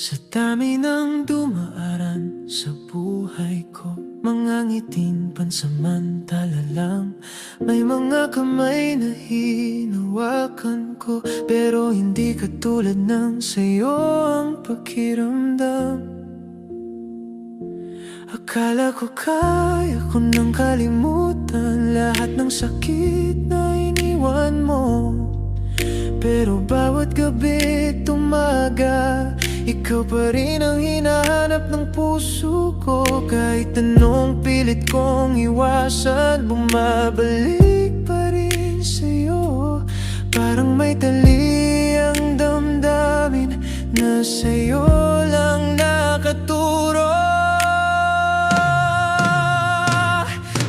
Sa dami ng dumaaran sa buhay ko, mga ngiting pansamantala lang. May mga kamay na hinawakan ko, pero hindi katulad ng sayo ang pakiramdam. Akala ko kaya ko nang kalimutan lahat ng sakit na iniwan mo, pero bawat gabi tumaga, ikaw pa rin ang hinahanap ng puso ko. Kahit anong pilit kong iwasan, bumabalik pa rin sa'yo. Parang may tali ang damdamin na sa'yo lang nakaturo.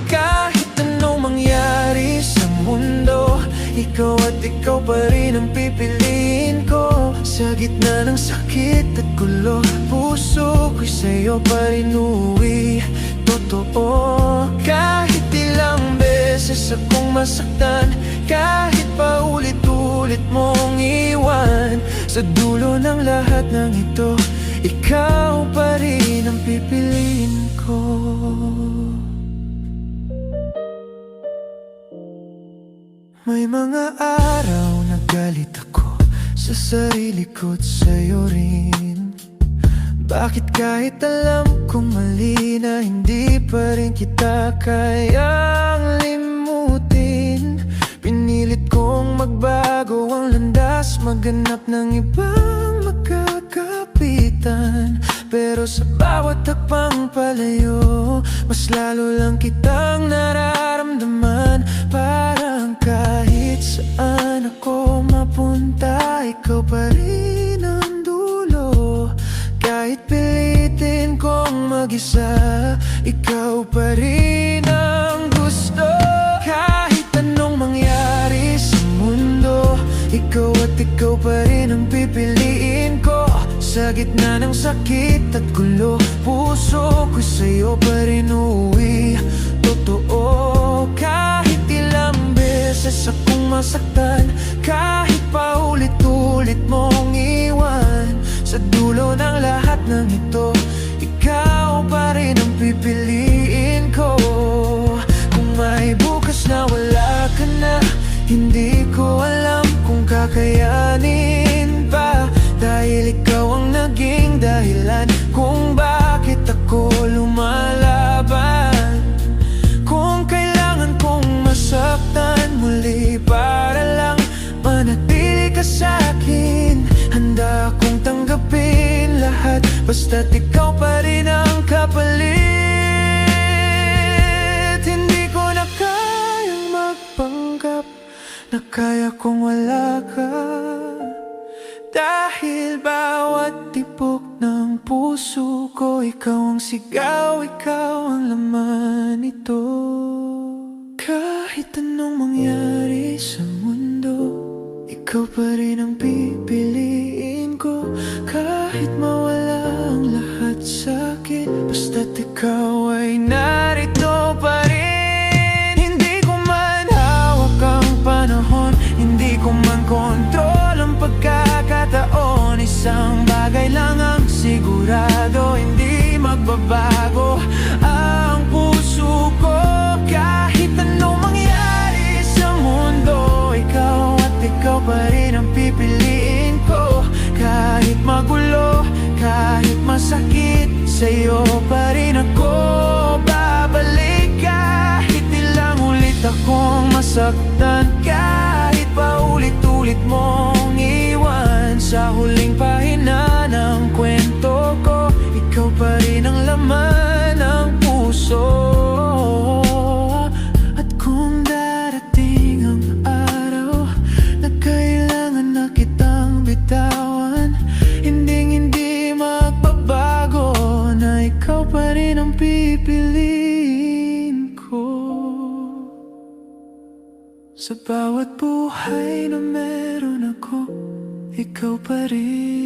Kahit anong mangyari sa mundo, ikaw at ikaw pa rin ang pipiliin ko. Sa gitna ng sakit at gulo, puso ko'y sa'yo pa rin uwi. Totoo, kahit ilang beses akong masaktan, kahit pa ulit-ulit mong iwan, sa dulo ng lahat ng ito, ikaw pa rin ang pipiliin ko. May mga araw na galit ako sa sarili ko't sa'yo rin. Bakit kahit alam kong mali na hindi pa rin kita kayang limutin? Pinilit kong magbago ang landas, maghanap ng ibang magkakapitan. Pero sa bawat hakbang palayo, mas lalo lang kitang nararamdaman. Parang kahit saan ako mapunta, ikaw pa rin ang dulo. Kahit pilitin kong mag-isa, ikaw pa rin ang gusto. Kahit anong mangyari sa mundo, ikaw at ikaw pa rin ang pipiliin ko. Sa gitna ng sakit at gulo, puso ko'y sa'yo pa rin uwi. Totoo, kahit ilang beses akong masaktan, kahit pa ulit-ulit mong iwan, sa dulo ng lahat ng ito, ikaw pa rin ang pipiliin ko. Kung may bukas na wala ka na, hindi ko alam kung kakayanin pa. Dahil ikaw ang naging dahilan kung bakit ako lumalaban. Kung kailangan kong masaktan muli para lang manatili ka sa'kin, handa akong tanggapin lahat, basta't ikaw pa rin ang kapalit. Hindi ko na kayang magpanggap na kaya kong wala ka, dahil bawat tibok ng puso ko, ikaw ang sigaw, ikaw ang laman nito. Kahit anong mangyari sa mundo, ikaw pa rin ang pipiliin ko. Kahit mawala ang lahat sa'kin, basta't ikaw ay narito pa rin. Hindi ko man hawak ang panahon, hindi ko man kontrol ang pagkakataon. Isang bagay lang ang sigurado, hindi magbabago ang puso ko. Kahit anong mangyari sa mundo, ikaw at ikaw pa rin ang pipiliin ko. Kahit magulo, kahit masakit, sa'yo pa rin ako babalik. Kahit ilang ulit akong masaktan, kahit pa ulit-ulit mong iwan, sa huling pahina ng kwento ko, ikaw pa rin ang laman ng puso. At kung darating ang araw na kailangan na kitang bitawan, hinding-hindi magbabago na ikaw pa rin ang pipiliin ko. Sa bawat buhay na meron ako, ikaw pa rin